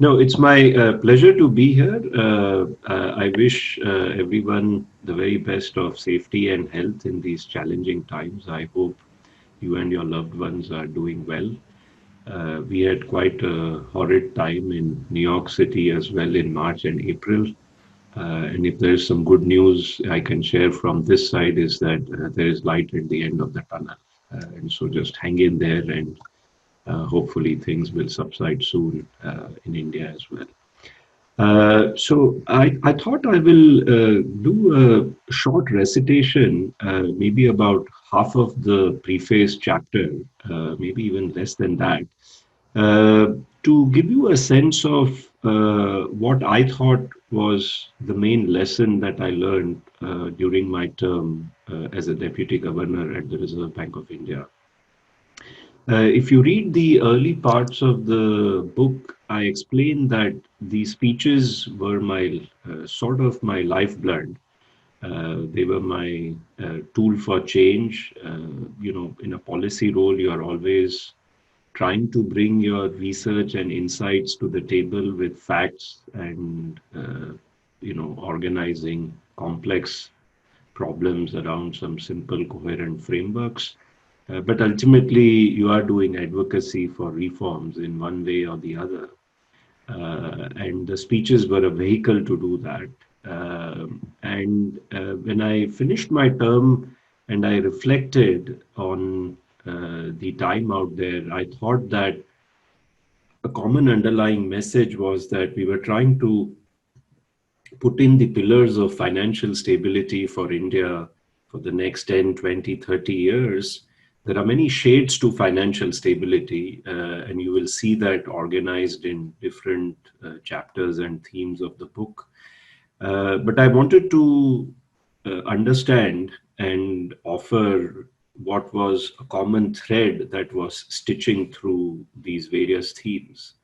No, it's my pleasure to be here. I wish everyone the very best of safety and health in these challenging times. I hope you and your loved ones are doing well. We had quite a horrid time in New York City as well in March and April. And if there's some good news I can share from this side is that there is light at the end of the tunnel. And so just hang in there and hopefully things will subside soon in India as well. So I thought I will do a short recitation, maybe about half of the preface chapter, maybe even less than that, uh, to give you a sense of what I thought was the main lesson that I learned during my term as a deputy governor at the Reserve Bank of India. If you read the early parts of the book, I explain that these speeches were my sort of my lifeblood. They were my tool for change. In a policy role, you are always trying to bring your research and insights to the table with facts and organizing complex problems around some simple coherent frameworks. But ultimately, you are doing advocacy for reforms in one way or the other. And the speeches were a vehicle to do that. And when I finished my term and I reflected on the time out there, I thought that a common underlying message was that we were trying to put in the pillars of financial stability for India for the next 10, 20, 30 years. There are many shades to financial stability, and you will see that organized in different chapters and themes of the book. But I wanted to understand and offer what was a common thread that was stitching through these various themes.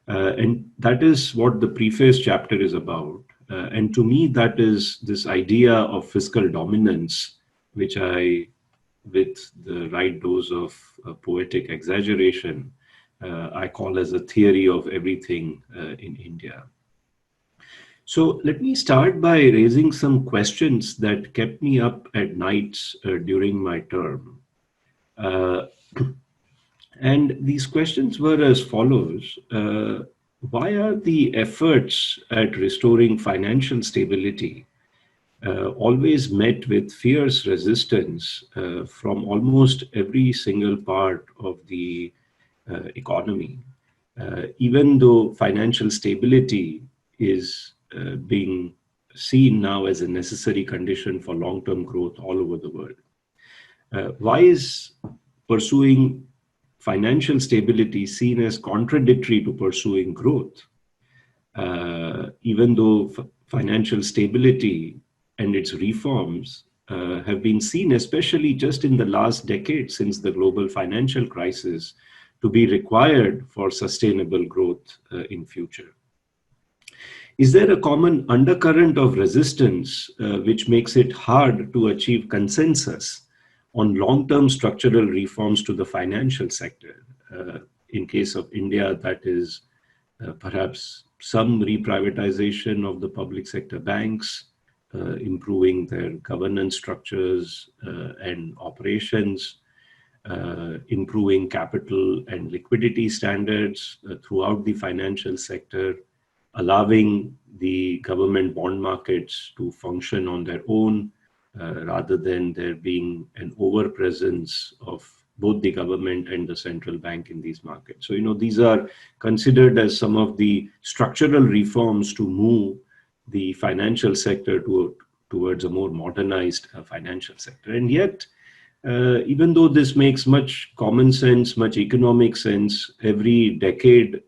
And that is what the preface chapter is about. And to me, that is this idea of fiscal dominance, which I, with the right dose of poetic exaggeration, I call as a theory of everything in India. So let me start by raising some questions that kept me up at nights during my term. Uh, And these questions were as follows. Why are the efforts at restoring financial stability always met with fierce resistance from almost every single part of the economy? Even though financial stability is being seen now as a necessary condition for long term growth all over the world. Why is pursuing financial stability seen as contradictory to pursuing growth? Even though financial stability and its reforms have been seen, especially just in the last decade since the global financial crisis, to be required for sustainable growth in future. Is there a common undercurrent of resistance which makes it hard to achieve consensus on long-term structural reforms to the financial sector? In case of India, that is perhaps some reprivatization of the public sector banks, improving their governance structures and operations, improving capital and liquidity standards throughout the financial sector, allowing the government bond markets to function on their own rather than there being an overpresence of both the government and the central bank in these markets. So, these are considered as some of the structural reforms to move the financial sector towards a more modernized financial sector. And yet, even though this makes much common sense, much economic sense, every decade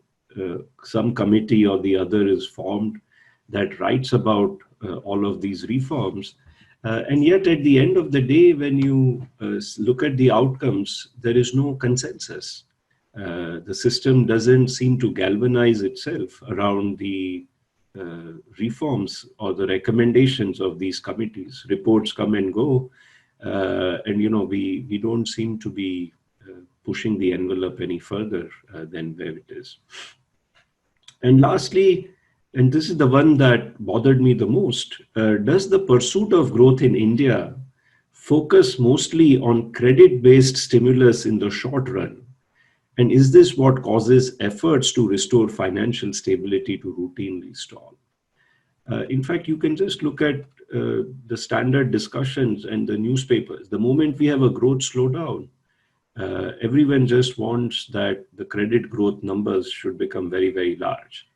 some committee or the other is formed that writes about all of these reforms. And yet, at the end of the day, when you look at the outcomes, there is no consensus. The system doesn't seem to galvanize itself around the reforms or the recommendations of these committees. Reports come and go, and we don't seem to be pushing the envelope any further than where it is. And lastly, and this is the one that bothered me the most, does the pursuit of growth in India focus mostly on credit-based stimulus in the short run? And is this what causes efforts to restore financial stability to routinely stall? In fact, you can just look at the standard discussions and the newspapers. The moment we have a growth slowdown, everyone just wants that the credit growth numbers should become very, very large.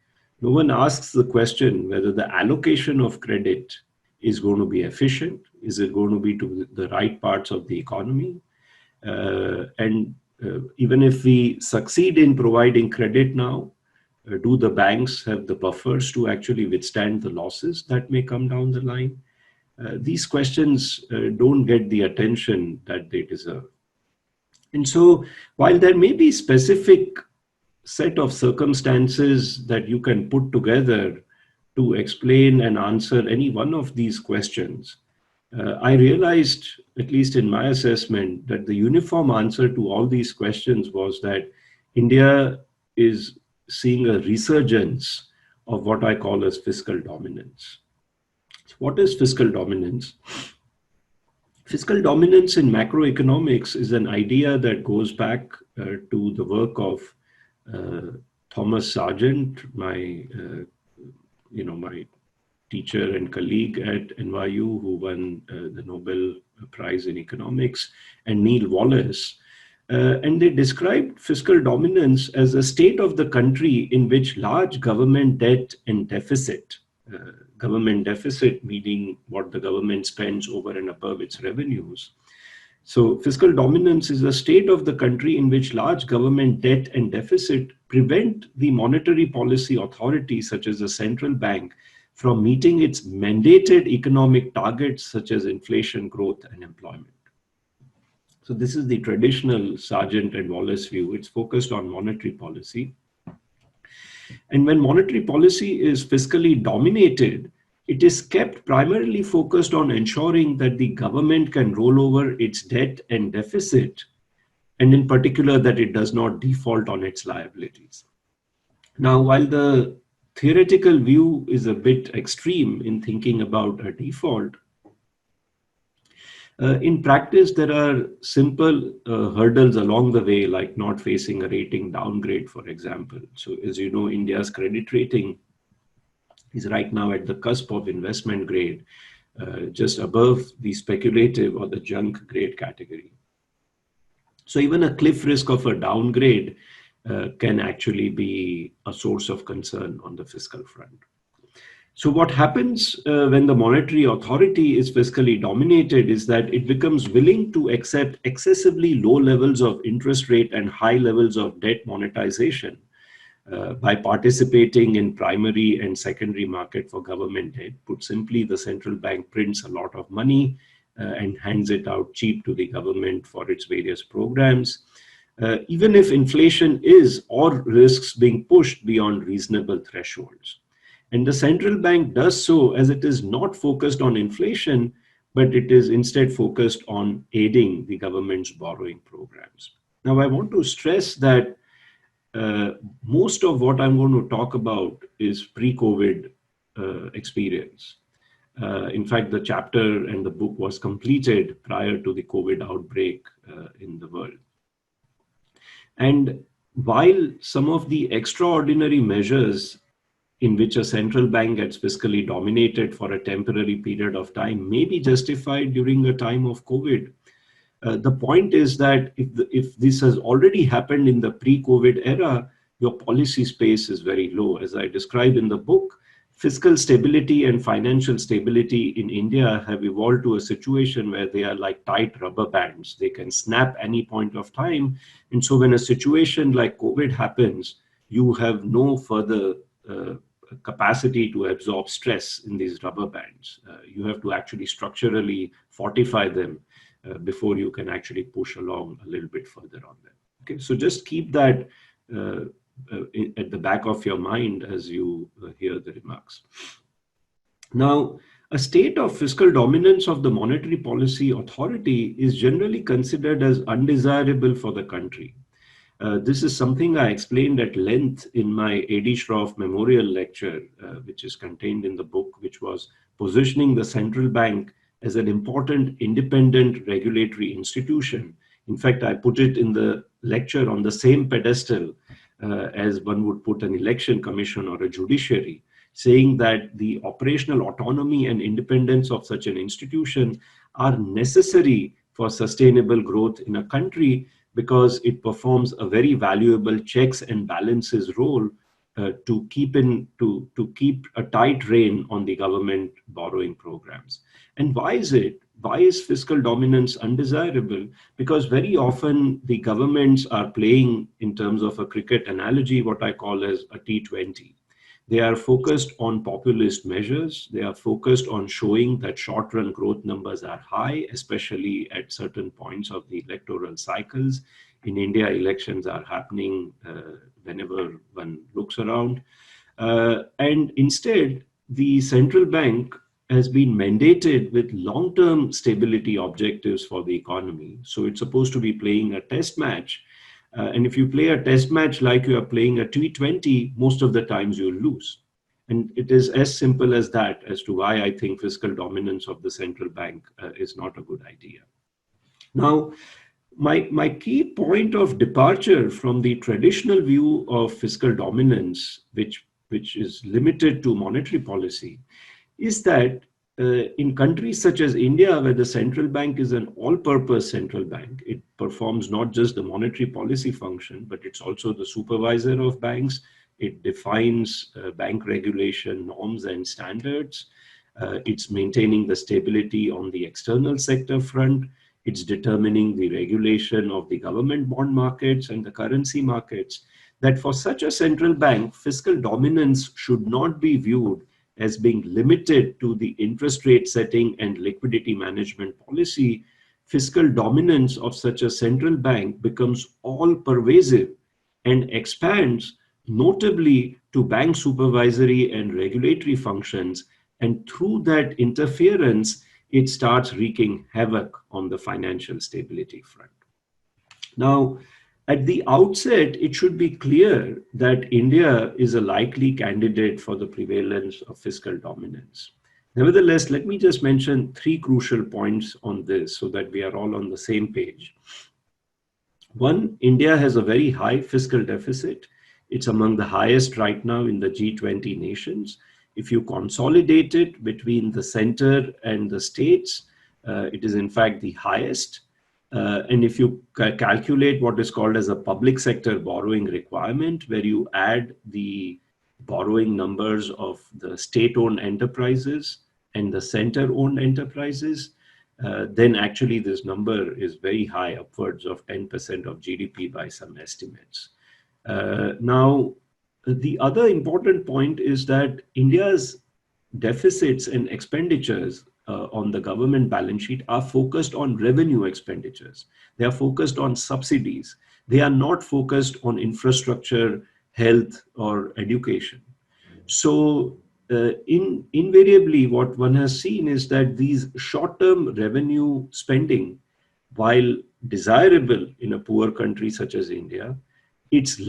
No one asks the question whether the allocation of credit is going to be efficient. Is it going to be to the right parts of the economy? And even if we succeed in providing credit now, do the banks have the buffers to actually withstand the losses that may come down the line? These questions don't get the attention that they deserve. And so, while there may be specific set of circumstances that you can put together to explain and answer any one of these questions, I realized, at least in my assessment, that the uniform answer to all these questions was that India is seeing a resurgence of what I call as fiscal dominance. So what is fiscal dominance? Fiscal dominance in macroeconomics is an idea that goes back to the work of Thomas Sargent, my teacher and colleague at NYU, who won the Nobel Prize in Economics, and Neil Wallace. And they described fiscal dominance as a state of the country in which large government debt and deficit, government deficit meaning what the government spends over and above its revenues. So fiscal dominance is a state of the country in which large government debt and deficit prevent the monetary policy authority, such as the central bank, from meeting its mandated economic targets such as inflation, growth, and employment. So this is the traditional Sargent and Wallace view. It's focused on monetary policy. And when monetary policy is fiscally dominated, it is kept primarily focused on ensuring that the government can roll over its debt and deficit, and in particular that it does not default on its liabilities. Now, while the theoretical view is a bit extreme in thinking about a default, in practice, there are simple hurdles along the way, like not facing a rating downgrade, for example. So as you know, India's credit rating is right now at the cusp of investment grade, just above the speculative or the junk grade category. So even a cliff risk of a downgrade can actually be a source of concern on the fiscal front. So what happens when the monetary authority is fiscally dominated is that it becomes willing to accept excessively low levels of interest rate and high levels of debt monetization by participating in primary and secondary market for government debt. Put simply, the central bank prints a lot of money and hands it out cheap to the government for its various programs, even if inflation is or risks being pushed beyond reasonable thresholds. And the central bank does so as it is not focused on inflation, but it is instead focused on aiding the government's borrowing programs. Now, I want to stress that most of what I'm going to talk about is pre-COVID experience. In fact, the chapter and the book was completed prior to the COVID outbreak in the world. And while some of the extraordinary measures in which a central bank gets fiscally dominated for a temporary period of time may be justified during a time of COVID, the point is that if this has already happened in the pre-COVID era, your policy space is very low. As I described in the book, fiscal stability and financial stability in India have evolved to a situation where they are like tight rubber bands. They can snap any point of time. And so when a situation like COVID happens, you have no further capacity to absorb stress in these rubber bands. You have to actually structurally fortify them before you can actually push along a little bit further on them. Okay, so just keep that at the back of your mind as you hear the remarks. Now, a state of fiscal dominance of the monetary policy authority is generally considered as undesirable for the country. This is something I explained at length in my A.D. Shroff Memorial Lecture, which is contained in the book, which was positioning the central bank as an important independent regulatory institution. In fact, I put it in the lecture on the same pedestal as one would put an election commission or a judiciary, saying that the operational autonomy and independence of such an institution are necessary for sustainable growth in a country, because it performs a very valuable checks and balances role to keep a tight rein on the government borrowing programs. And why is it? Why is fiscal dominance undesirable? Because very often the governments are playing, in terms of a cricket analogy, what I call as a T20. They are focused on populist measures. They are focused on showing that short-run growth numbers are high, especially at certain points of the electoral cycles. In India, elections are happening whenever one looks around. And instead, the central bank has been mandated with long-term stability objectives for the economy. So it's supposed to be playing a test match. And if you play a test match like you are playing a T20, most of the times you'll lose. And it is as simple as that as to why I think fiscal dominance of the central bank is not a good idea. Now, my key point of departure from the traditional view of fiscal dominance, which is limited to monetary policy, is that in countries such as India, where the central bank is an all-purpose central bank, it performs not just the monetary policy function, but it's also the supervisor of banks. It defines bank regulation norms and standards. It's maintaining the stability on the external sector front. It's determining the regulation of the government bond markets and the currency markets. That for such a central bank, fiscal dominance should not be viewed as being limited to the interest rate setting and liquidity management policy. Fiscal dominance of such a central bank becomes all pervasive and expands notably to bank supervisory and regulatory functions. And through that interference, it starts wreaking havoc on the financial stability front. Now, at the outset, it should be clear that India is a likely candidate for the prevalence of fiscal dominance. Nevertheless, let me just mention three crucial points on this so that we are all on the same page. One, India has a very high fiscal deficit. It's among the highest right now in the G20 nations. If you consolidate it between the center and the states, it is in fact the highest. And if you calculate what is called as a public sector borrowing requirement, where you add the borrowing numbers of the state-owned enterprises and the center-owned enterprises, then actually this number is very high, upwards of 10% of GDP by some estimates. Now, the other important point is that India's deficits and expenditures on the government balance sheet are focused on revenue expenditures. They are focused on subsidies. They are not focused on infrastructure, health, or education. So invariably, what one has seen is that these short-term revenue spending, while desirable in a poor country such as India, its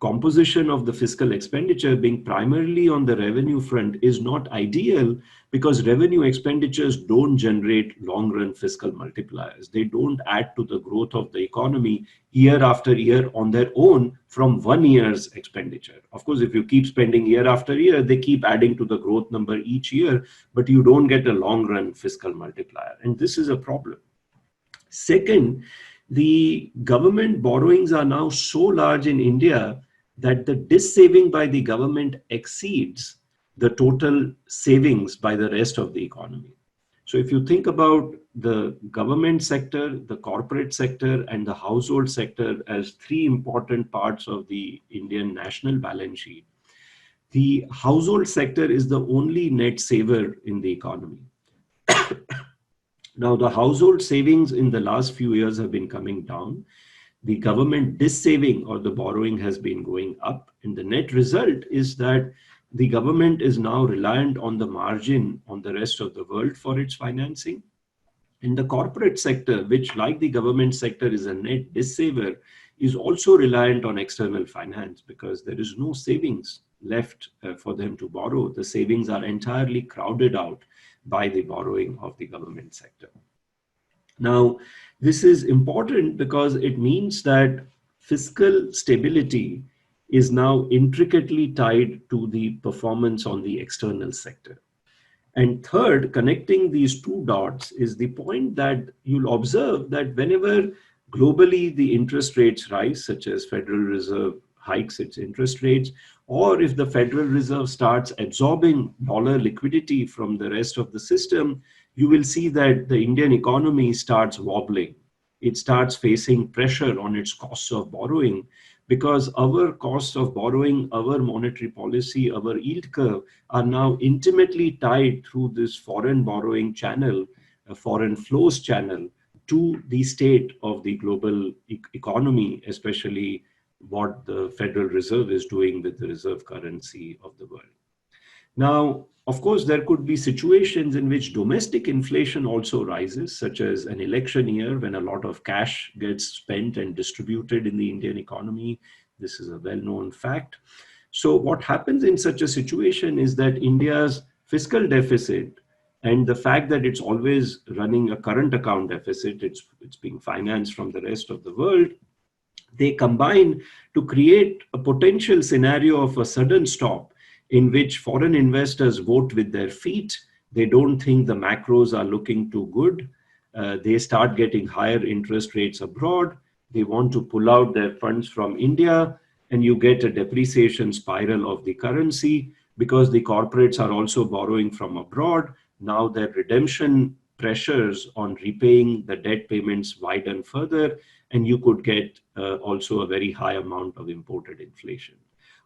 composition of the fiscal expenditure being primarily on the revenue front is not ideal, because revenue expenditures don't generate long-run fiscal multipliers. They don't add to the growth of the economy year after year on their own from one year's expenditure. Of course, if you keep spending year after year, they keep adding to the growth number each year, but you don't get a long-run fiscal multiplier. And this is a problem. Second, the government borrowings are now so large in India that the dis-saving by the government exceeds the total savings by the rest of the economy. So if you think about the government sector, the corporate sector, and the household sector as three important parts of the Indian national balance sheet, the household sector is the only net saver in the economy. Now, the household savings in the last few years have been coming down. The government dis-saving or the borrowing has been going up. And the net result is that the government is now reliant on the margin on the rest of the world for its financing. And the corporate sector, which like the government sector is a net dissaver, is also reliant on external finance because there is no savings left for them to borrow. The savings are entirely crowded out by the borrowing of the government sector. Now, this is important because it means that fiscal stability is now intricately tied to the performance on the external sector. And third, connecting these two dots is the point that you'll observe that whenever globally the interest rates rise, such as Federal Reserve hikes its interest rates, or if the Federal Reserve starts absorbing dollar liquidity from the rest of the system, you will see that the Indian economy starts wobbling. It starts facing pressure on its costs of borrowing because our cost of borrowing, our monetary policy, our yield curve are now intimately tied through this foreign borrowing channel, a foreign flows channel, to the state of the global economy, especially what the Federal Reserve is doing with the reserve currency of the world. Now, of course, there could be situations in which domestic inflation also rises, such as an election year when a lot of cash gets spent and distributed in the Indian economy. This is a well-known fact. So what happens in such a situation is that India's fiscal deficit and the fact that it's always running a current account deficit, it's being financed from the rest of the world, they combine to create a potential scenario of a sudden stop in which foreign investors vote with their feet. They don't think the macros are looking too good. They start getting higher interest rates abroad. They want to pull out their funds from India, and you get a depreciation spiral of the currency because the corporates are also borrowing from abroad. Now their redemption pressures on repaying the debt payments widen further, and you could get also a very high amount of imported inflation.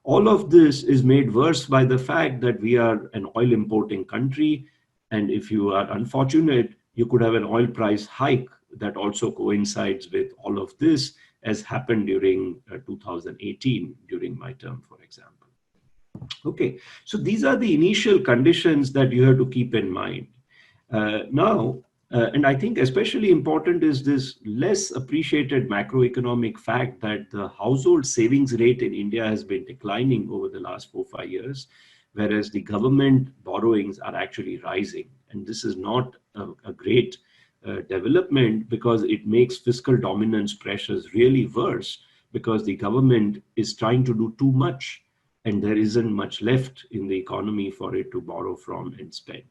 All of this is made worse by the fact that we are an oil importing country. And if you are unfortunate, you could have an oil price hike that also coincides with all of this, as happened during 2018, during my term, for example. Okay, so these are the initial conditions that you have to keep in mind. And I think especially important is this less appreciated macroeconomic fact that the household savings rate in India has been declining over the last 4 or 5 years, whereas the government borrowings are actually rising. And this is not a great development because it makes fiscal dominance pressures really worse because the government is trying to do too much and there isn't much left in the economy for it to borrow from and spend.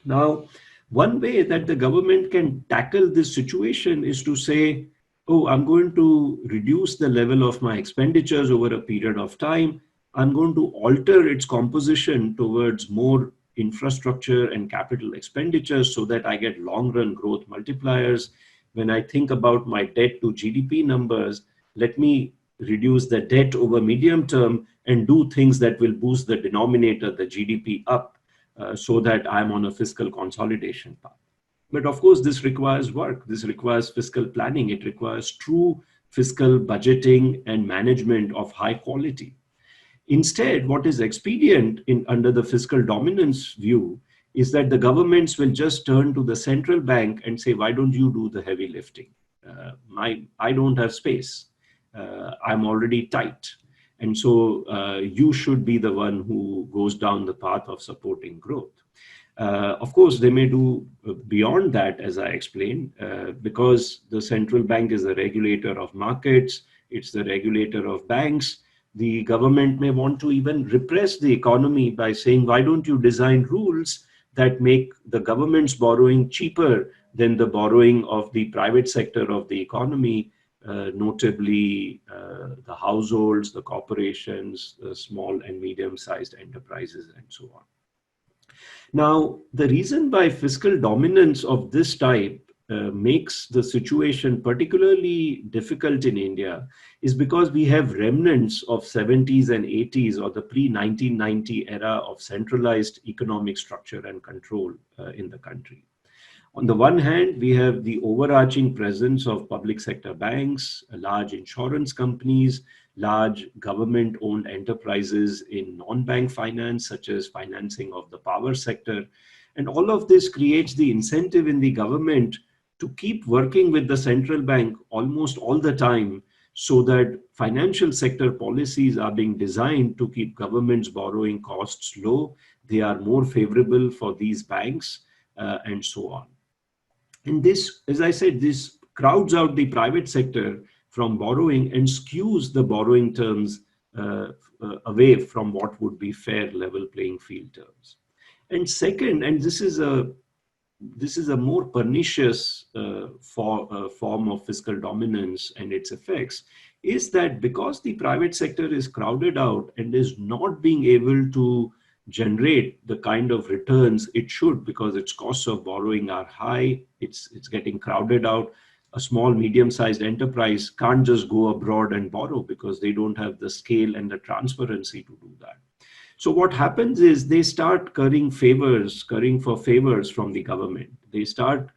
Now, one way that the government can tackle this situation is to say, oh, I'm going to reduce the level of my expenditures over a period of time. I'm going to alter its composition towards more infrastructure and capital expenditures so that I get long run growth multipliers. When I think about my debt to GDP numbers, let me reduce the debt over medium term and do things that will boost the denominator, the GDP up, so that I'm on a fiscal consolidation path. But of course, this requires work. This requires fiscal planning. It requires true fiscal budgeting and management of high quality. Instead, what is expedient under the fiscal dominance view is that the governments will just turn to the central bank and say, why don't you do the heavy lifting? I don't have space. I'm already tight. And so you should be the one who goes down the path of supporting growth. Of course, they may do beyond that, as I explained, because the central bank is the regulator of markets, it's the regulator of banks. The government may want to even repress the economy by saying, why don't you design rules that make the government's borrowing cheaper than the borrowing of the private sector of the economy, notably the households, the corporations, the small and medium-sized enterprises, and so on. Now, the reason why fiscal dominance of this type makes the situation particularly difficult in India is because we have remnants of 70s and 80s or the pre-1990 era of centralized economic structure and control in the country. On the one hand, we have the overarching presence of public sector banks, large insurance companies, large government-owned enterprises in non-bank finance, such as financing of the power sector. And all of this creates the incentive in the government to keep working with the central bank almost all the time, so that financial sector policies are being designed to keep government's borrowing costs low. They are more favorable for these banks, and so on. And this, as I said, this crowds out the private sector from borrowing and skews the borrowing terms away from what would be fair level playing field terms. And second, and this is a more pernicious form of fiscal dominance and its effects, is that because the private sector is crowded out and is not being able to generate the kind of returns it should, because its costs of borrowing are high, it's getting crowded out. A small, medium-sized enterprise can't just go abroad and borrow because they don't have the scale and the transparency to do that. So what happens is they start currying for favors from the government. They start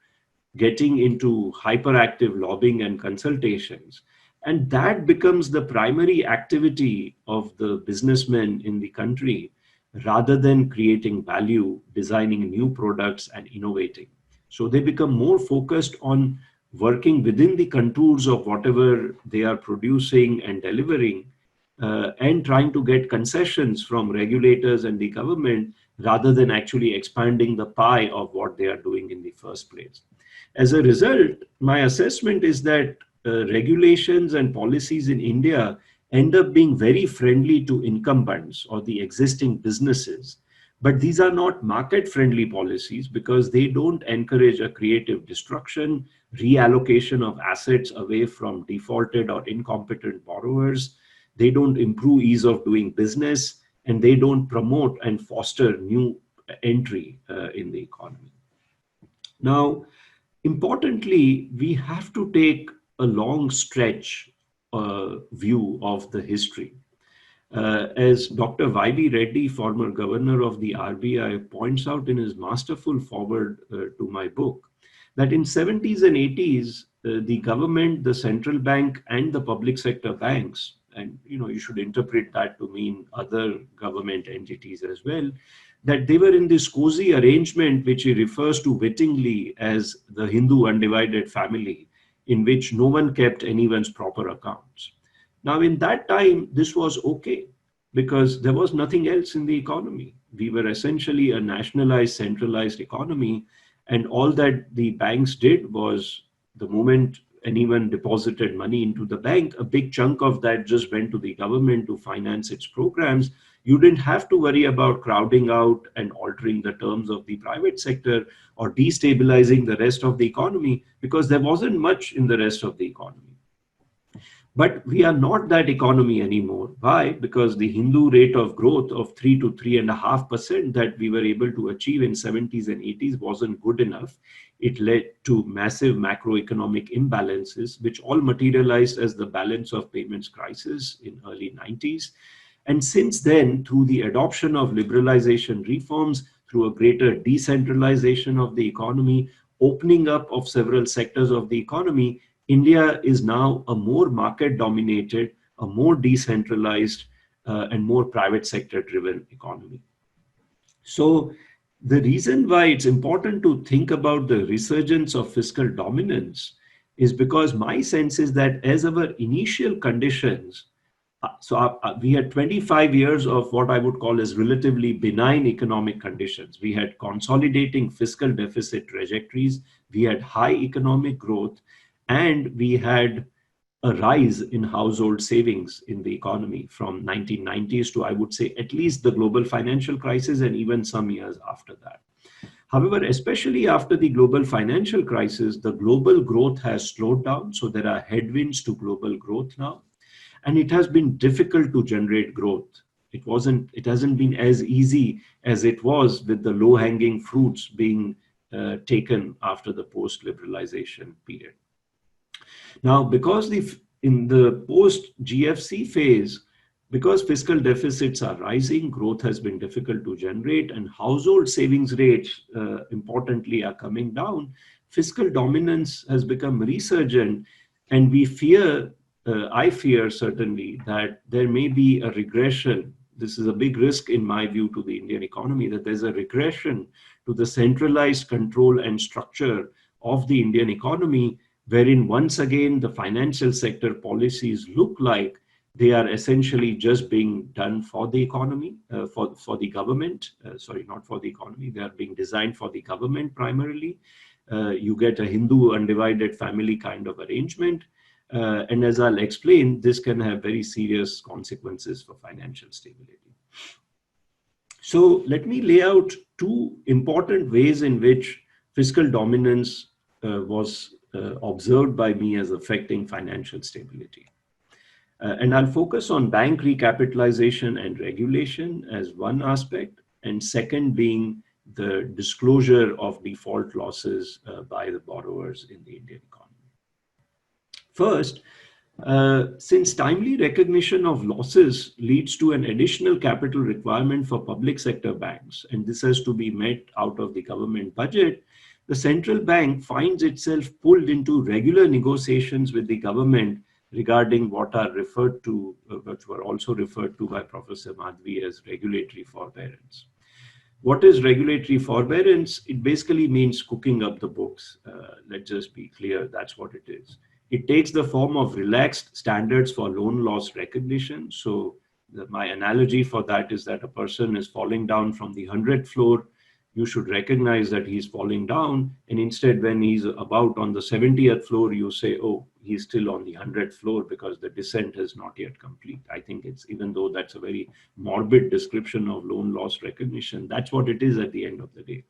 getting into hyperactive lobbying and consultations. And that becomes the primary activity of the businessmen in the country, rather than creating value, designing new products, and innovating. So they become more focused on working within the contours of whatever they are producing and delivering, and trying to get concessions from regulators and the government, rather than actually expanding the pie of what they are doing in the first place. As a result, my assessment is that regulations and policies in India end up being very friendly to incumbents or the existing businesses. But these are not market friendly policies, because they don't encourage a creative destruction, reallocation of assets away from defaulted or incompetent borrowers. They don't improve ease of doing business, and they don't promote and foster new entry in the economy. Now, importantly, we have to take a long stretch view of the history. As Dr. Y.B. Reddy, former governor of the R.B.I., points out in his masterful foreword to my book, that in 70s and 80s, the government, the central bank, and the public sector banks, and you should interpret that to mean other government entities as well, that they were in this cozy arrangement which he refers to wittingly as the Hindu undivided family, in which no one kept anyone's proper accounts. Now, in that time, this was okay, because there was nothing else in the economy. We were essentially a nationalized, centralized economy, and all that the banks did was, the moment anyone deposited money into the bank, a big chunk of that just went to the government to finance its programs. You didn't have to worry about crowding out and altering the terms of the private sector or destabilizing the rest of the economy, because there wasn't much in the rest of the economy. But we are not that economy anymore. Why? Because the Hindu rate of growth of 3 to 3.5% that we were able to achieve in 70s and 80s wasn't good enough. It led to massive macroeconomic imbalances, which all materialized as the balance of payments crisis in early 90s. And since then, through the adoption of liberalization reforms, through a greater decentralization of the economy, opening up of several sectors of the economy, India is now a more market dominated, a more decentralized, and more private sector driven economy. So the reason why it's important to think about the resurgence of fiscal dominance is because my sense is that as our initial conditions, we had 25 years of what I would call as relatively benign economic conditions. We had consolidating fiscal deficit trajectories, we had high economic growth, and we had a rise in household savings in the economy from 1990s to, I would say, at least the global financial crisis, and even some years after that. However, especially after the global financial crisis, the global growth has slowed down. So there are headwinds to global growth now, and it has been difficult to generate growth. It hasn't been as easy as it was with the low-hanging fruits being taken after the post-liberalization period. Now, because in the post-GFC phase, because fiscal deficits are rising, growth has been difficult to generate, and household savings rates, importantly, are coming down, fiscal dominance has become resurgent, and I fear certainly that there may be a regression. This is a big risk in my view to the Indian economy, that there's a regression to the centralized control and structure of the Indian economy, wherein once again the financial sector policies look like they are essentially just being done for the economy, for the government. Sorry, not for the economy. They are being designed for the government primarily. You get a Hindu undivided family kind of arrangement. And as I'll explain, this can have very serious consequences for financial stability. So let me lay out two important ways in which fiscal dominance was observed by me as affecting financial stability. And I'll focus on bank recapitalization and regulation as one aspect, and second being the disclosure of default losses by the borrowers in the Indian economy. First, since timely recognition of losses leads to an additional capital requirement for public sector banks, and this has to be met out of the government budget, the central bank finds itself pulled into regular negotiations with the government regarding what are referred to, which were also referred to by Professor Madhvi as regulatory forbearance. What is regulatory forbearance? It basically means cooking up the books. Let's just be clear, that's what it is. It takes the form of relaxed standards for loan loss recognition. So my analogy for that is that a person is falling down from the 100th floor. You should recognize that he's falling down. And instead, when he's about on the 70th floor, you say, oh, he's still on the 100th floor because the descent is not yet complete. I think it's, even though that's a very morbid description of loan loss recognition, that's what it is at the end of the day.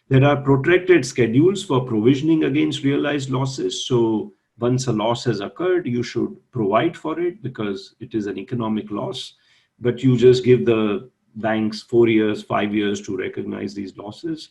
There are protracted schedules for provisioning against realized losses. So once a loss has occurred, you should provide for it because it is an economic loss, but you just give the banks 4 years, 5 years to recognize these losses.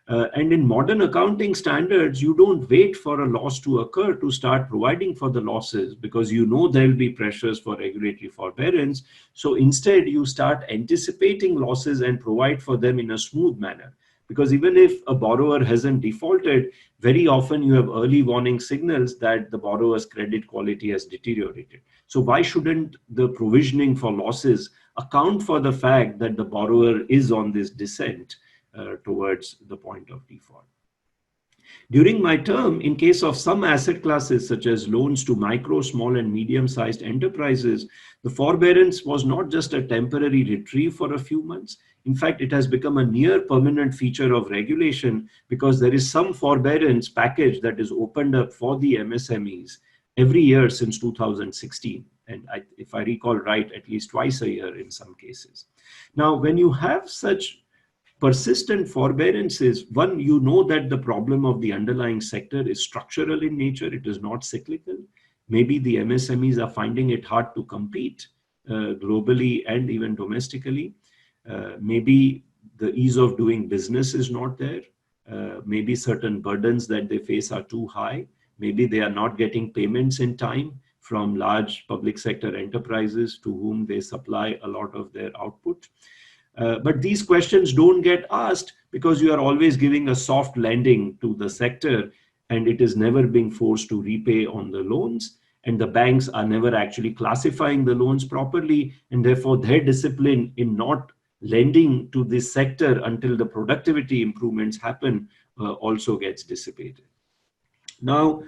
And in modern accounting standards, you don't wait for a loss to occur to start providing for the losses because you know there will be pressures for regulatory forbearance. So instead, you start anticipating losses and provide for them in a smooth manner. Because even if a borrower hasn't defaulted, very often you have early warning signals that the borrower's credit quality has deteriorated. So why shouldn't the provisioning for losses account for the fact that the borrower is on this descent towards the point of default? During my term, in case of some asset classes such as loans to micro, small and medium-sized enterprises, the forbearance was not just a temporary reprieve for a few months. In fact, it has become a near permanent feature of regulation because there is some forbearance package that is opened up for the MSMEs every year since 2016. And if I recall right, at least twice a year in some cases. Now, when you have such persistent forbearances, one, you know that the problem of the underlying sector is structural in nature, it is not cyclical. Maybe the MSMEs are finding it hard to compete globally and even domestically. Maybe the ease of doing business is not there. Maybe certain burdens that they face are too high. Maybe they are not getting payments in time from large public sector enterprises to whom they supply a lot of their output. But these questions don't get asked because you are always giving a soft lending to the sector and it is never being forced to repay on the loans. And the banks are never actually classifying the loans properly. And therefore, their discipline in not lending to this sector until the productivity improvements happen also gets dissipated. Now,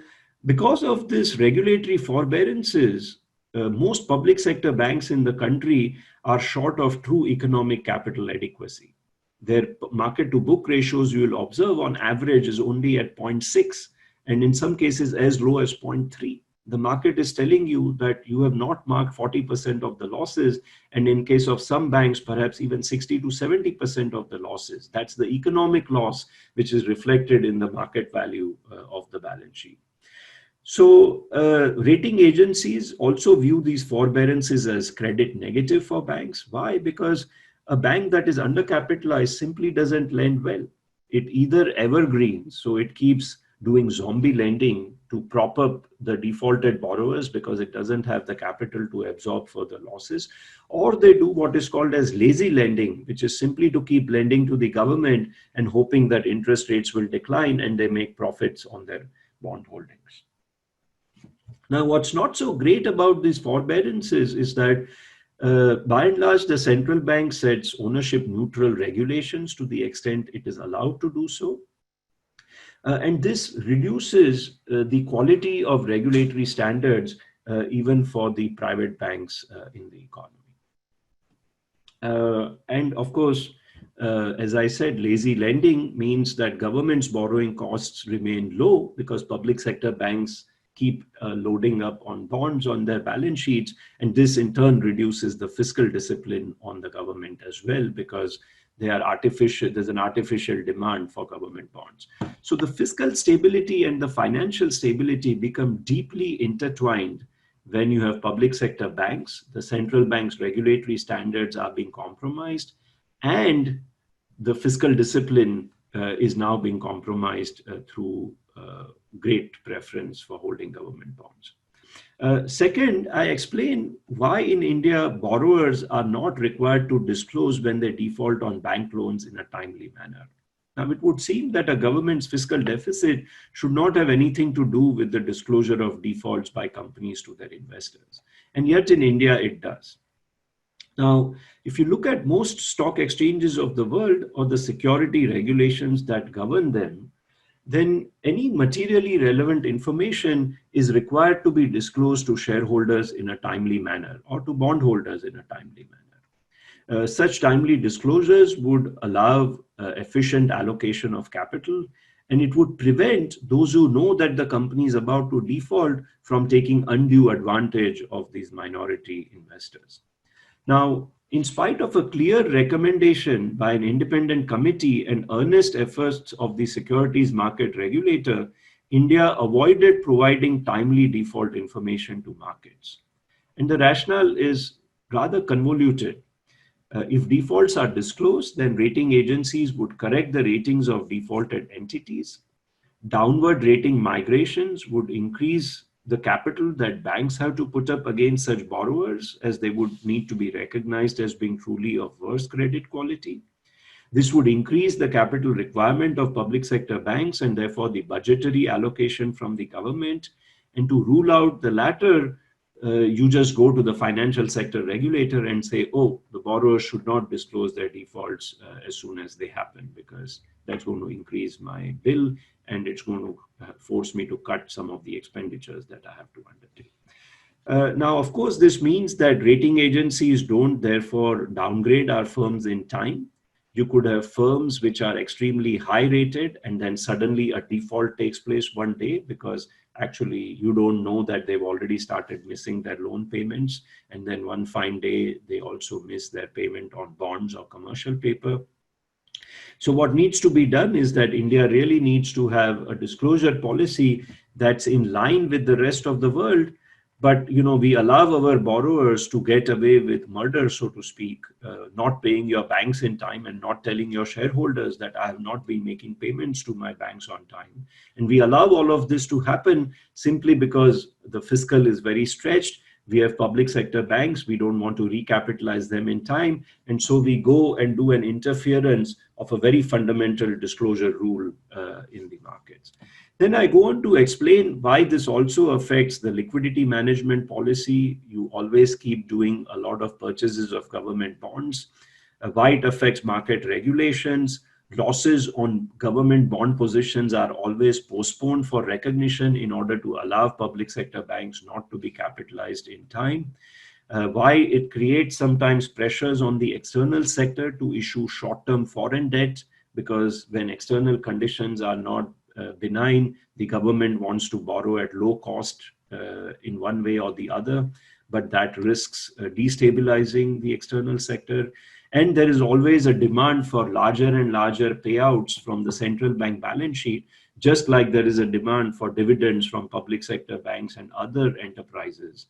because of this regulatory forbearances, most public sector banks in the country are short of true economic capital adequacy. Their market to book ratios, you will observe on average is only at 0.6 and in some cases as low as 0.3. The market is telling you that you have not marked 40% of the losses, and in case of some banks, perhaps even 60 to 70% of the losses. That's the economic loss, which is reflected in the market value of the balance sheet. So rating agencies also view these forbearances as credit negative for banks. Why? Because a bank that is undercapitalized simply doesn't lend well. It either evergreens, so it keeps doing zombie lending to prop up the defaulted borrowers because it doesn't have the capital to absorb further losses, or they do what is called as lazy lending, which is simply to keep lending to the government and hoping that interest rates will decline and they make profits on their bond holdings. Now, what's not so great about these forbearances is that By and large, the central bank sets ownership neutral regulations to the extent it is allowed to do so. And this reduces the quality of regulatory standards even for the private banks in the economy. And of course, as I said, lazy lending means that government's borrowing costs remain low because public sector banks keep loading up on bonds on their balance sheets. And this in turn reduces the fiscal discipline on the government as well because there's an artificial demand for government bonds. So the fiscal stability and the financial stability become deeply intertwined when you have public sector banks, the central bank's regulatory standards are being compromised, and the fiscal discipline is now being compromised through great preference for holding government bonds. Second, I explain why in India borrowers are not required to disclose when they default on bank loans in a timely manner. Now, it would seem that a government's fiscal deficit should not have anything to do with the disclosure of defaults by companies to their investors. And yet in India, it does. Now, if you look at most stock exchanges of the world or the security regulations that govern them, then any materially relevant information is required to be disclosed to shareholders in a timely manner or to bondholders in a timely manner. Such timely disclosures would allow efficient allocation of capital, and it would prevent those who know that the company is about to default from taking undue advantage of these minority investors. Now, in spite of a clear recommendation by an independent committee and earnest efforts of the securities market regulator, India avoided providing timely default information to markets. And the rationale is rather convoluted. If defaults are disclosed, then rating agencies would correct the ratings of defaulted entities. Downward rating migrations would increase the capital that banks have to put up against such borrowers, as they would need to be recognized as being truly of worse credit quality. This would increase the capital requirement of public sector banks and therefore the budgetary allocation from the government. And to rule out the latter, you just go to the financial sector regulator and say, oh, the borrowers should not disclose their defaults as soon as they happen, because that's going to increase my bill and it's going to force me to cut some of the expenditures that I have to undertake. Now, of course, this means that rating agencies don't therefore downgrade our firms in time. You could have firms which are extremely high rated and then suddenly a default takes place one day because actually you don't know that they've already started missing their loan payments. And then one fine day, they also miss their payment on bonds or commercial paper. So what needs to be done is that India really needs to have a disclosure policy that's in line with the rest of the world. But we allow our borrowers to get away with murder, so to speak, not paying your banks in time and not telling your shareholders that I have not been making payments to my banks on time. And we allow all of this to happen simply because the fiscal is very stretched. We have public sector banks. We don't want to recapitalize them in time. And so we go and do an interference of a very fundamental disclosure rule in the markets. Then I go on to explain why this also affects the liquidity management policy. You always keep doing a lot of purchases of government bonds, why it affects market regulations. Losses on government bond positions are always postponed for recognition in order to allow public sector banks not to be capitalized in time. Why it creates sometimes pressures on the external sector to issue short-term foreign debt, because when external conditions are not benign, the government wants to borrow at low cost in one way or the other, but that risks destabilizing the external sector. And there is always a demand for larger and larger payouts from the central bank balance sheet, just like there is a demand for dividends from public sector banks and other enterprises.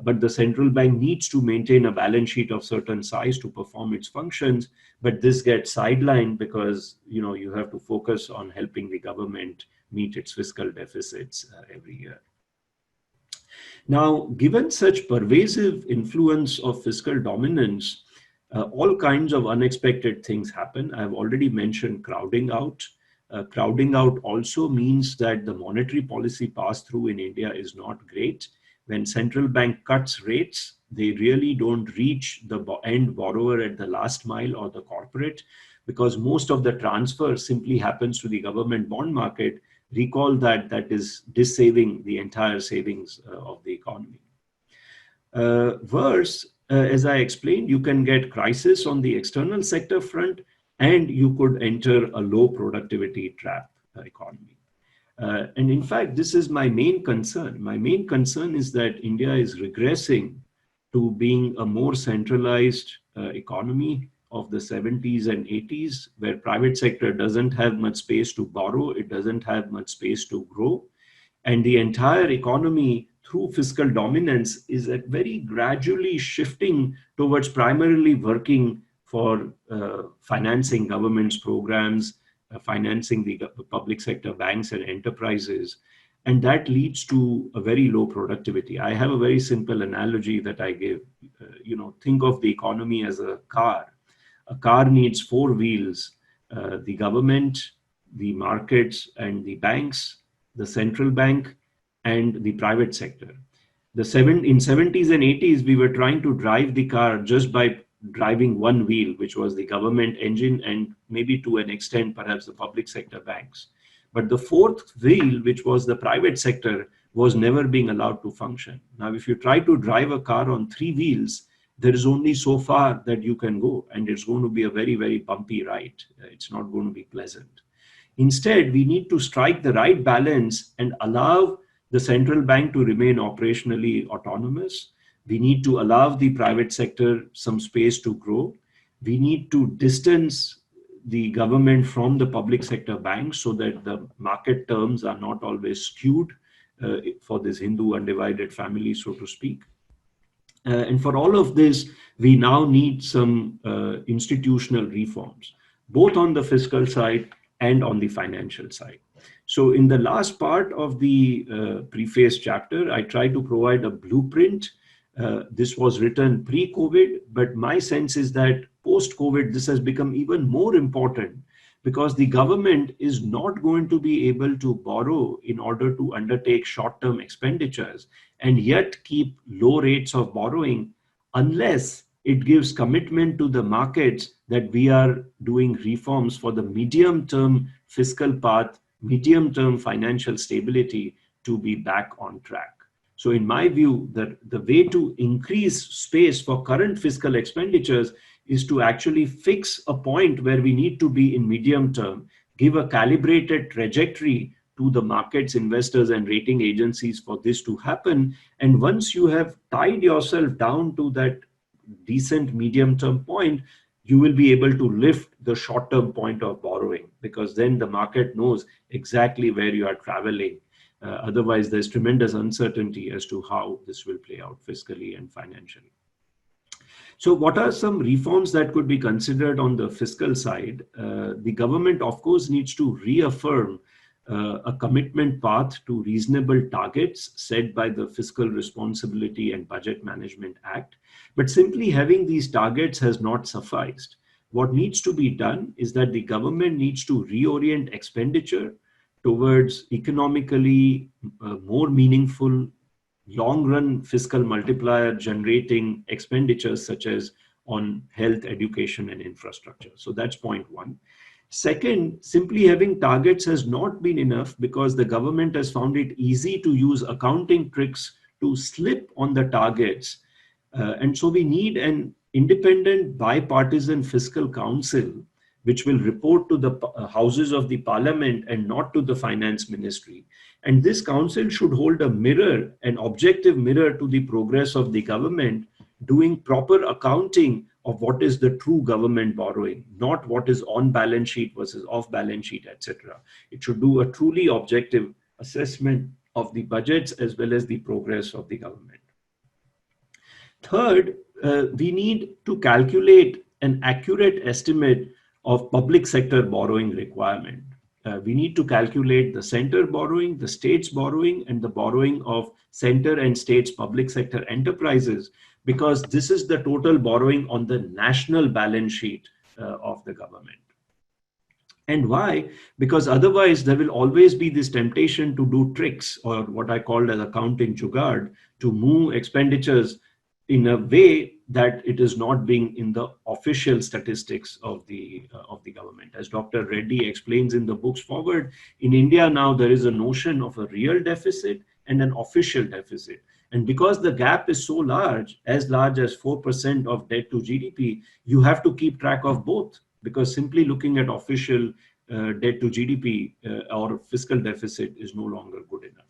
But the central bank needs to maintain a balance sheet of certain size to perform its functions. But this gets sidelined because you have to focus on helping the government meet its fiscal deficits every year. Now, given such pervasive influence of fiscal dominance, all kinds of unexpected things happen. I've already mentioned crowding out. Crowding out also means that the monetary policy pass-through in India is not great. When central bank cuts rates, They really don't reach the end borrower at the last mile or the corporate, because most of the transfer simply happens to the government bond market. Recall that that is dissaving the entire savings of the economy. Worse, as I explained, you can get crisis on the external sector front, and you could enter a low productivity trap economy. And in fact, this is my main concern. My main concern is that India is regressing to being a more centralized economy of the 70s and 80s, where private sector doesn't have much space to borrow, it doesn't have much space to grow, and the entire economy through fiscal dominance is at very gradually shifting towards primarily working for financing government's programs, financing the public sector banks and enterprises. And that leads to a very low productivity. I have a very simple analogy that I give. Think of the economy as a car. A car needs four wheels: the government, the markets and the banks, the central bank, and the private sector. In 70s and 80s, we were trying to drive the car just by driving one wheel, which was the government engine, and maybe to an extent, perhaps the public sector banks. But the fourth wheel, which was the private sector, was never being allowed to function. Now, if you try to drive a car on three wheels, there is only so far that you can go, and it's going to be a very, very bumpy ride. It's not going to be pleasant. Instead, we need to strike the right balance and allow the central bank to remain operationally autonomous. We need to allow the private sector some space to grow. We need to distance the government from the public sector banks so that the market terms are not always skewed for this Hindu undivided family, so to speak. And for all of this, we now need some institutional reforms, both on the fiscal side and on the financial side. So in the last part of the preface chapter, I try to provide a blueprint. This was written pre-COVID, but my sense is that post-COVID, this has become even more important, because the government is not going to be able to borrow in order to undertake short-term expenditures and yet keep low rates of borrowing unless it gives commitment to the markets that we are doing reforms for the medium-term fiscal path, medium-term financial stability to be back on track. So in my view, the way to increase space for current fiscal expenditures is to actually fix a point where we need to be in medium term, give a calibrated trajectory to the markets, investors, and rating agencies for this to happen. And once you have tied yourself down to that decent medium term point, you will be able to lift the short term point of borrowing, because then the market knows exactly where you are traveling. Otherwise, there's tremendous uncertainty as to how this will play out fiscally and financially. So what are some reforms that could be considered on the fiscal side? The government, of course, needs to reaffirm a commitment path to reasonable targets set by the Fiscal Responsibility and Budget Management Act. But simply having these targets has not sufficed. What needs to be done is that the government needs to reorient expenditure towards economically more meaningful, long-run fiscal multiplier generating expenditures such as on health, education, and infrastructure. So that's point one. Second, simply having targets has not been enough, because the government has found it easy to use accounting tricks to slip on the targets. And so we need an independent bipartisan fiscal council which will report to the houses of the parliament and not to the finance ministry. And this council should hold a mirror, an objective mirror to the progress of the government, doing proper accounting of what is the true government borrowing, not what is on balance sheet versus off balance sheet, etc. It should do a truly objective assessment of the budgets as well as the progress of the government. Third, we need to calculate an accurate estimate of public sector borrowing requirement. We need to calculate the center borrowing, the state's borrowing, and the borrowing of center and state's public sector enterprises, because this is the total borrowing on the national balance sheet of the government. And why? Because otherwise there will always be this temptation to do tricks, or what I called as accounting jugaad, to move expenditures in a way that it is not being in the official statistics of the government. As Dr. Reddy explains in the book's forward, in India now there is a notion of a real deficit and an official deficit. And because the gap is so large as 4% of debt to GDP, you have to keep track of both, because simply looking at official debt to GDP or fiscal deficit is no longer good enough.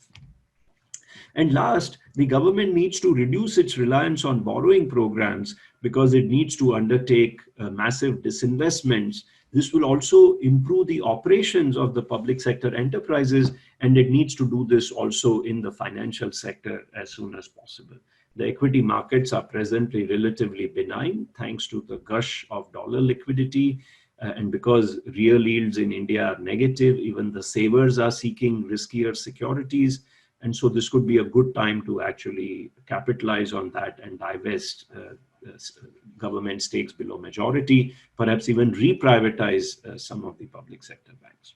And last, the government needs to reduce its reliance on borrowing programs because it needs to undertake massive disinvestments. This will also improve the operations of the public sector enterprises, and it needs to do this also in the financial sector as soon as possible. The equity markets are presently relatively benign thanks to the gush of dollar liquidity. And because real yields in India are negative, even the savers are seeking riskier securities. And so this could be a good time to actually capitalize on that and divest government stakes below majority, perhaps even reprivatize some of the public sector banks.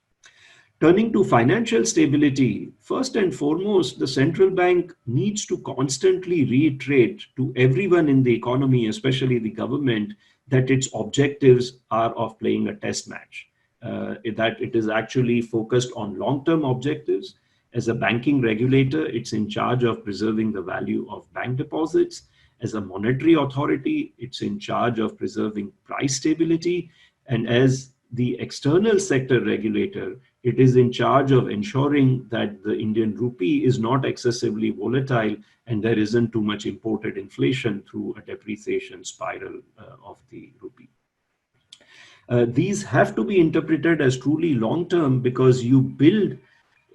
Turning to financial stability, first and foremost, the central bank needs to constantly reiterate to everyone in the economy, especially the government, that its objectives are of playing a test match, that it is actually focused on long-term objectives. As a banking regulator, it's in charge of preserving the value of bank deposits. As a monetary authority, it's in charge of preserving price stability. And as the external sector regulator, it is in charge of ensuring that the Indian rupee is not excessively volatile and there isn't too much imported inflation through a depreciation spiral of the rupee. These have to be interpreted as truly long-term because you build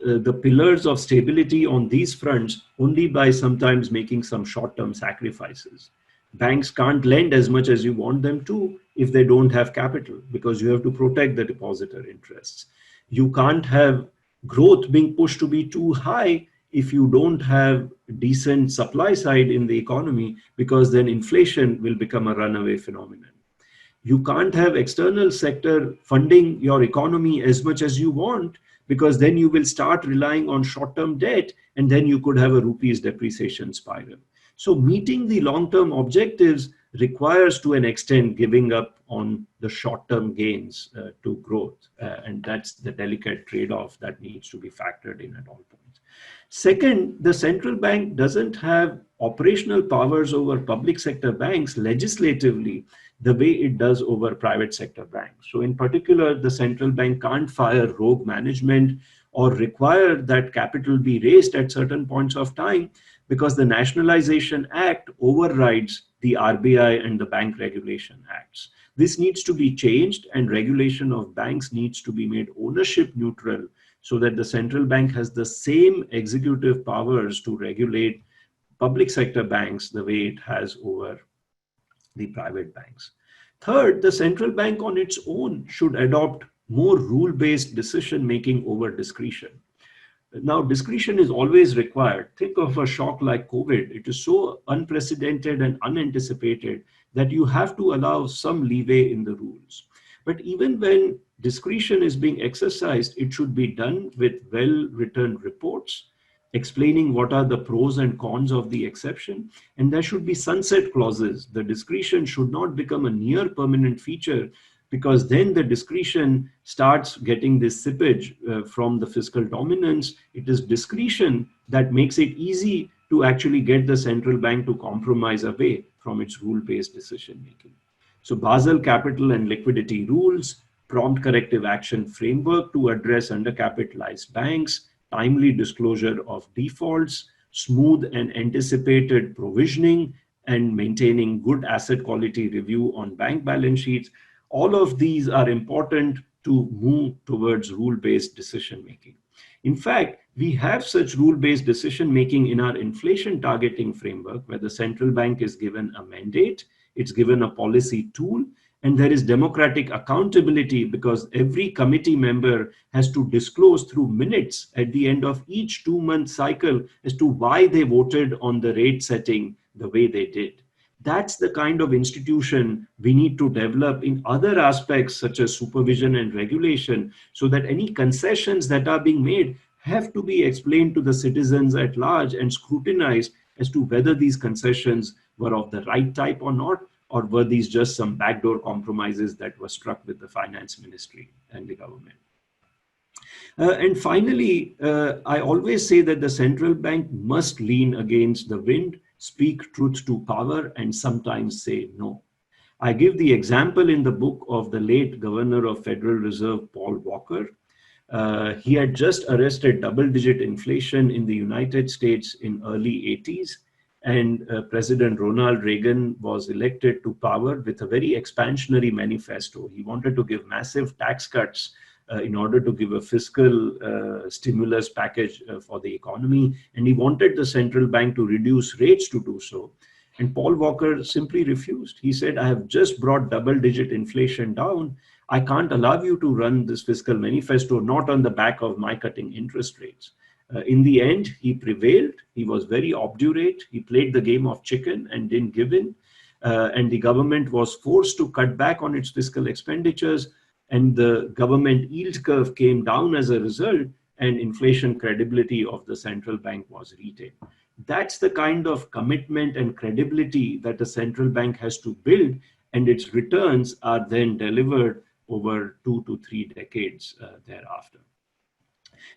the pillars of stability on these fronts only by sometimes making some short-term sacrifices. Banks can't lend as much as you want them to if they don't have capital, because you have to protect the depositor interests. You can't have growth being pushed to be too high if you don't have decent supply side in the economy, because then inflation will become a runaway phenomenon. You can't have external sector funding your economy as much as you want, because then you will start relying on short-term debt and then you could have a rupee's depreciation spiral. So meeting the long-term objectives requires to an extent giving up on the short-term gains to growth. And that's the delicate trade-off that needs to be factored in at all points. Second, the central bank doesn't have operational powers over public sector banks legislatively the way it does over private sector banks. So in particular, the central bank can't fire rogue management or require that capital be raised at certain points of time, because the Nationalization Act overrides the R.B.I. and the Bank Regulation Acts. This needs to be changed, and regulation of banks needs to be made ownership neutral so that the central bank has the same executive powers to regulate public sector banks the way it has over the private banks. Third, the central bank on its own should adopt more rule-based decision-making over discretion. Now, discretion is always required. Think of a shock like COVID. It is so unprecedented and unanticipated that you have to allow some leeway in the rules. But even when discretion is being exercised, it should be done with well-written reports explaining what are the pros and cons of the exception. And there should be sunset clauses. The discretion should not become a near permanent feature, because then the discretion starts getting this seepage from the fiscal dominance. It is discretion that makes it easy to actually get the central bank to compromise away from its rule-based decision making. So Basel capital and liquidity rules, prompt corrective action framework to address undercapitalized banks, timely disclosure of defaults, smooth and anticipated provisioning, and maintaining good asset quality review on bank balance sheets. All of these are important to move towards rule-based decision-making. In fact, we have such rule-based decision-making in our inflation targeting framework, where the central bank is given a mandate, it's given a policy tool, and there is democratic accountability, because every committee member has to disclose through minutes at the end of each 2-month cycle as to why they voted on the rate setting the way they did. That's the kind of institution we need to develop in other aspects such as supervision and regulation, so that any concessions that are being made have to be explained to the citizens at large and scrutinized as to whether these concessions were of the right type or not, or were these just some backdoor compromises that were struck with the finance ministry and the government. And finally, I always say that the central bank must lean against the wind, speak truth to power, and sometimes say no. I give the example in the book of the late governor of Federal Reserve, Paul Volcker. He had just arrested double-digit inflation in the United States in early 80s, and President Ronald Reagan was elected to power with a very expansionary manifesto. He wanted to give massive tax cuts in order to give a fiscal stimulus package for the economy, and he wanted the central bank to reduce rates to do so. And Paul Volcker simply refused. He said, I have just brought double-digit inflation down. I can't allow you to run this fiscal manifesto, not on the back of my cutting interest rates. In the end, he prevailed. He was very obdurate. He played the game of chicken and didn't give in. And the government was forced to cut back on its fiscal expenditures. And the government yield curve came down as a result, and inflation credibility of the central bank was retained. That's the kind of commitment and credibility that the central bank has to build, and its returns are then delivered over 2 to 3 decades thereafter.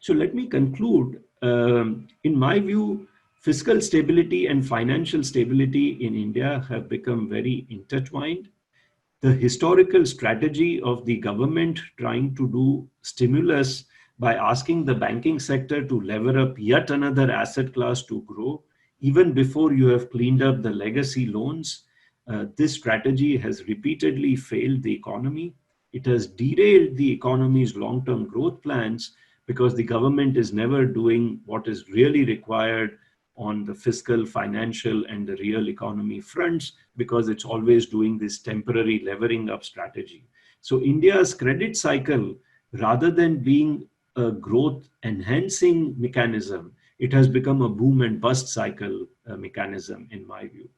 So let me conclude. In my view, fiscal stability and financial stability in India have become very intertwined. The historical strategy of the government trying to do stimulus by asking the banking sector to lever up yet another asset class to grow, even before you have cleaned up the legacy loans, this strategy has repeatedly failed the economy. It has derailed the economy's long-term growth plans because the government is never doing what is really required on the fiscal, financial, and the real economy fronts, because it's always doing this temporary levering up strategy. So India's credit cycle, rather than being a growth enhancing mechanism, it has become a boom and bust cycle mechanism, in my view.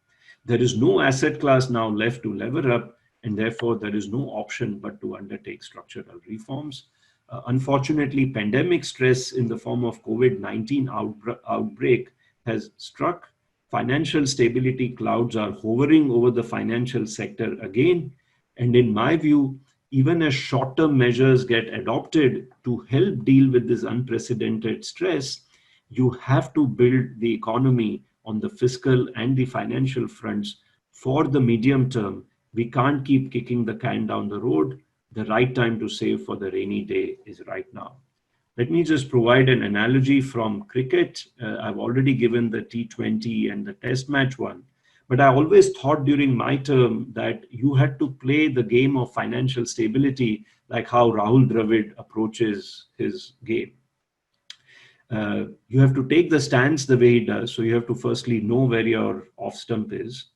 There is no asset class now left to lever up, and therefore there is no option but to undertake structural reforms. Unfortunately, pandemic stress in the form of COVID-19 outbreak has struck. Financial stability clouds are hovering over the financial sector again. And in my view, even as short-term measures get adopted to help deal with this unprecedented stress, you have to build the economy on the fiscal and the financial fronts for the medium term. We can't keep kicking the can down the road. The right time to save for the rainy day is right now. Let me just provide an analogy from cricket. I've already given the T20 and the test match one, but I always thought during my term that you had to play the game of financial stability like how Rahul Dravid approaches his game. You have to take the stance the way he does. So you have to firstly know where your off stump is.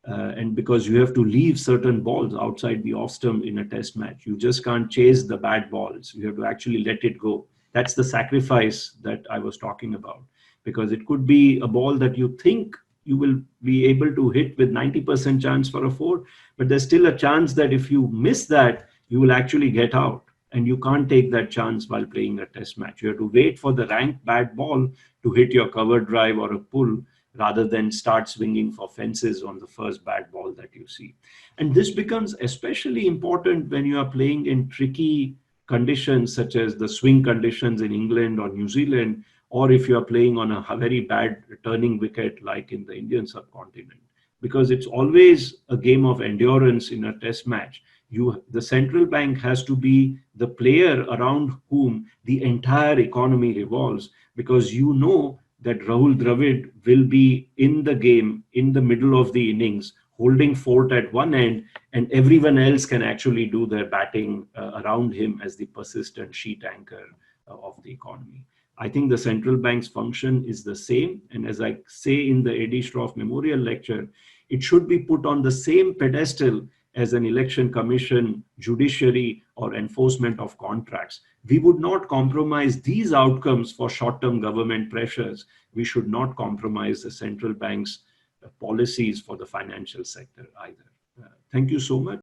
And because you have to leave certain balls outside the off stump in a test match. You just can't chase the bad balls. You have to actually let it go. That's the sacrifice that I was talking about. Because it could be a ball that you think you will be able to hit with 90% chance for a 4, but there's still a chance that if you miss that, you will actually get out. And you can't take that chance while playing a test match. You have to wait for the ranked bad ball to hit your cover drive or a pull, rather than start swinging for fences on the first bad ball that you see. And this becomes especially important when you are playing in tricky conditions, such as the swing conditions in England or New Zealand, or if you are playing on a very bad turning wicket like in the Indian subcontinent. Because it's always a game of endurance in a test match. The central bank has to be the player around whom the entire economy revolves, because you know that Rahul Dravid will be in the game in the middle of the innings, holding fort at one end, and everyone else can actually do their batting around him as the persistent sheet anchor of the economy. I think the central bank's function is the same. And as I say in the A.D. Shroff Memorial Lecture, it should be put on the same pedestal as an election commission, judiciary, or enforcement of contracts. We would not compromise these outcomes for short-term government pressures. We should not compromise the central bank's policies for the financial sector either. Thank you so much.